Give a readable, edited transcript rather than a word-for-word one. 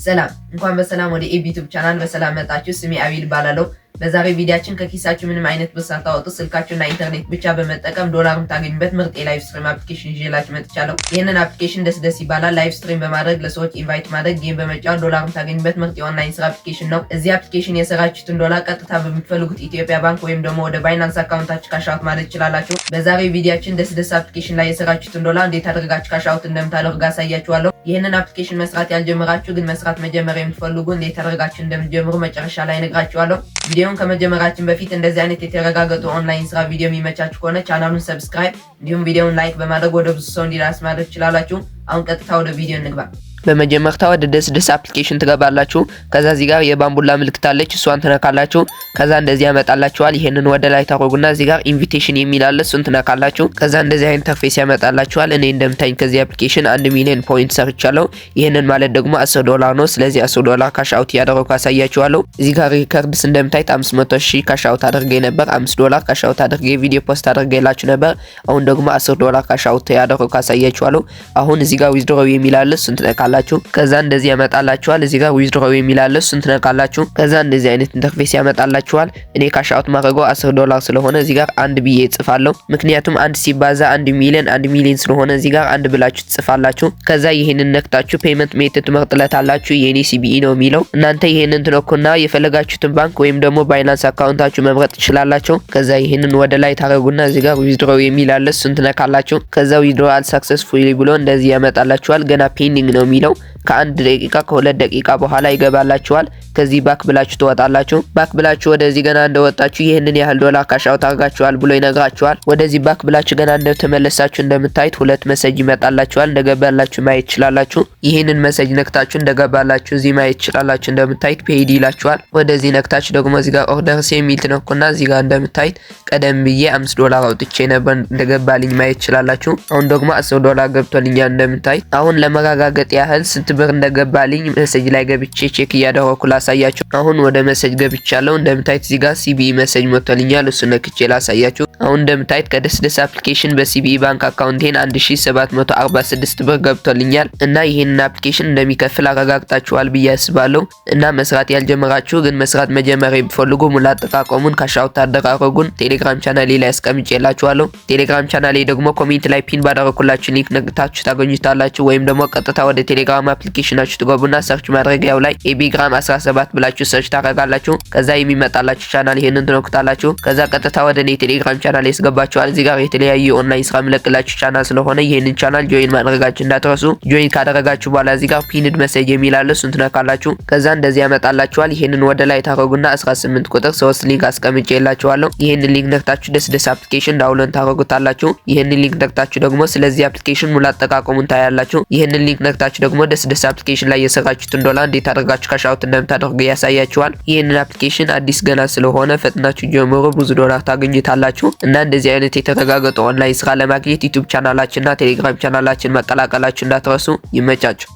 ሰላም እንኳን በሰላም ወደ ኤቢ ዩቲዩብ ቻናል በሰላም መጣችሁ። ስሜ አቢል ባላለው። በዛሬ ቪዲዮአችን ከኪሳችሁ ምንም አይነት ብር ሳታወጡ ስልካችሁና ኢንተርኔት ብቻ በመጠቀም ዶላር የምታገኙበት ምርጥ የላይቭ ስትሪም አፕሊኬሽን ይዤላችሁ መጥቻለሁ። ይህንን አፕሊኬሽን ደስ ይባላል። ላይቭ ስትሪም በማድረግ ለሰዎች ኢንቫይት ማድረግ፣ ጌም በመጫወት ዶላር የምታገኙበት ምርጥ የኦንላይን ስራ አፕሊኬሽን ነው። እዚህ አፕሊኬሽን የሰራችሁትን ዶላር ቀጥታ በምትፈልጉት ኢትዮጵያ ባንክ ወይም ደግሞ ወደ ባይናንስ አካውንታችሁ ካሽ አውት ማለት ትችላላችሁ። በዛሬ ቪዲዮአችን ደስ አፕሊኬሽን ላይ የሰራችሁትን ዶላር እንዴት አድርጋችሁ ካሽ አውት እንደምታደርጉ አሳያችኋለሁ። ይህንን አፕሊኬሽን መስራት ያልጀመራችሁ ግን መስራት መጀመር የምትፈልጉ እንዴት አድርጋችሁ እንደምትጀምሩ መጨረሻ ላይ እነግራችኋለሁ። ቪዲዮውን ከመጀመራችን በፊት እንደዚህ አይነት የተረጋገጡ ኦንላይን ስራ ቪዲዮ የሚመቻችሁ ከሆነ ቻናሉን ሰብስክራይብ እንዲሁም ቪዲዮውን ላይክ በማድረግ ወደ ብዙ ሰው እንዲደርስ ማድረግ ትችላላችሁ። አሁን ቀጥታ ወደ ቪዲዮ እንግባ። በመጀመርታ ወደ ደስ አፕሊኬሽን ትገባላችሁ። ከዛ እዚህ ጋር የባምቡላ ምልክት አለች፣ እሷን ትነካላችሁ። ከዛ እንደዚህ ያመጣላችኋል። ይሄንን ወደ ላይ ታደርጉና እዚህ ጋር ኢንቪቴሽን የሚል አለ፣ እሱን ትነካላችሁ። ከዛ እንደዚህ አይነት ኢንተርፌስ ያመጣላችኋል። እኔ እንደምታኝ ከዚህ አፕሊኬሽን 1 ሚሊዮን ፖይንት ሰርቻለሁ። ይሄንን ማለት ደግሞ $10 ነው። ስለዚህ $10 ካሽ አውት ያደረኩ አሳያችኋለሁ። እዚህ ጋር ሪከርድስ እንደምታይት 500,000 ካሽ አውት አድርጌ ነበር። $5 ካሽ አውት አድርጌ ቪዲዮ ፖስት አድርጌላችሁ ነበር። አሁን ደግሞ $10 ካሽ አውት ያደረኩ አሳያችኋለሁ። አሁን እዚህ ጋር ዊዝድሮው የሚል አለ፣ እሱን ትነካላችሁ። ከዛ እንደዚህ ያመጣላችኋል። እዚህ ጋር ዊዝድሮው የሚል አለ፣ እሱን ትነካላችሁ። ከዛ እንደዚህ አይነት ኢንተርፌስ ያመጣላችኋል። እኔ ካሽ አውት ማድረገው $10 ስለሆነ እዚህ ጋር 1 ብዬ እጽፋለሁ። ምክንያቱም 1 ሲባዛ 1 ሚሊዮን ስለሆነ እዚህ ጋር 1 ብላችሁ ትጽፋላችሁ። ከዛ ይሄንን ነክታችሁ ፔመንት ሜተድ ትመርጥለታላችሁ። የኔ ሲቢኢ ነው የሚለው። እናንተ ይሄንን ትነኩና የፈለጋችሁትን ባንክ ወይም ደግሞ ባይናንስ አካውንታችሁ መምረጥ ትችላላችሁ። ከዛ ይሄንን ወደ ላይ ታረጉና እዚህ ጋር ዊዝድሮው የሚል አለ፣ እሱን ትነካላችሁ። ከዛ ዊዝድሮዋል ሰክሰስፉሊ ብሎ እንደዚህ ያመጣላችኋል። ገና ፔንዲንግ ነው የሚለው። ከ1 ደቂቃ ከ2 ደቂቃ በኋላ ይገባላችኋል። ከዚህ ባክ ብላችሁ ትወጣላችሁ። ባክ ብላችሁ ወደዚህ ገና እንደወጣችሁ ይሄንን ያህል ዶላር ካሽ አውት አድርጋችኋል ብሎ ይነግራችኋል። ወደዚህ ባክ ብላችሁ ገና እንደተመለሳችሁ እንደምታዩት 2 ሜሴጅ ይመጣላችኋል። እንደገባላችሁ ማየት ይችላላችሁ። ይሄንን ሜሴጅ ነክታችሁ እንደገባላችሁ እዚህ ማየት ይችላላችሁ። እንደምታዩት ፔይድ ይላችኋል። ወደዚህ ነክታችሁ ደግሞ እዚህ ጋር ኦርደርስ የሚል ትነኩና እዚህ ጋር እንደምታዩት ቀደም ብዬ $5 አውጥቼ ነበር እንደገባልኝ ማየት ይችላላችሁ። አሁን ደግሞ $10 ገብቶልኛል እንደምታዩት። አሁን ለመረጋገጥ ያህል ስንት ብር እንደገባልኝ ሜሴጅ ላይ ገብቼ ቼክ እያደረኩ ላሳያችሁ። አሁን ወደ ሜሴጅ ገብቻለሁ። እንደምታዩት እዚህ ጋር ሲቢኢ ሜሴጅ መጥቶልኛል። እሱ ነክቼ ላሳያችሁ። አሁን እንደምታዩት ከደስ አፕሊኬሽን በሲቢኢ ባንክ አካውንቴን 1746 ብር ገብቶልኛል እና ይሄንን አፕሊኬሽን እንደሚከፍል አረጋግጣችኋል ብዬ አስባለሁ። እና መስራት ያልጀመራችሁ ግን መስራት መጀመር የሚፈልጉ ሙሉ አጠቃቀሙን ካሽ አውት አደራረጉን ቴሌግራም ቻናሌ ላይ አስቀምጬላችኋለሁ። ቴሌግራም ቻናሌ ደግሞ ኮሜንት ላይ ፒን ባደረኩላችሁ ሊንክ ነግታችሁ ታገኙታላችሁ። ወይም ደግሞ ቀጥታ ወደ ቴሌግራም አፕሊኬሽናችሁ ትገቡና ሰርች ማድረጊያው ላይ ኤቢግራም 17 ብላችሁ ሰርች ታደርጋላችሁ። ከዛ የሚመጣላችሁ ቻናል ይሄንን ትነኩታላችሁ። ከዛ ቀጥታ ወደ እኔ ቴሌግራም ቻናል ያስገባችኋል። እዚህ ጋር የተለያዩ ኦንላይን ስራ ምለቅላችሁ ቻናል ስለሆነ ይሄንን ቻናል ጆይን ማድረጋችሁ እንዳትረሱ። ጆይን ካደረጋችሁ በኋላ እዚህ ጋር ፒንድ ሜሴጅ የሚል አለ፣ እሱን ትነካላችሁ። ከዛ እንደዚህ ያመጣላችኋል። ይሄንን ወደ ላይ ታረጉና 18 ቁጥር 3 ሊንክ አስቀምጬላችኋለሁ። ይሄንን ሊንክ ነክታችሁ ደስ አፕሊኬሽን ዳውንሎድ ታረጉታላችሁ። ይሄንን ሊንክ ነክታችሁ ደግሞ ስለዚህ አፕሊኬሽን ሙሉ አጠቃቀሙን ታያላችሁ። ይሄንን ሊንክ ነክታችሁ ደግሞ ደስ አፕሊኬሽን ላይ የሰራችሁትን ዶላር እንዴት አድርጋችሁ ካሽ አውት እንደምታደርጉ ያሳያችኋል። ይሄንን አፕሊኬሽን አዲስ ገና ስለሆነ ፈጥናችሁ ጀምሩ፣ ብዙ ዶላር ታገኙታላችሁ። እና እንደዚህ አይነት የተረጋገጠ ኦንላይን ስራ ለማግኘት ዩቲዩብ ቻናላችንና ቴሌግራም ቻናላችን መቀላቀላችሁ እንዳትረሱ። ይመቻችሁ።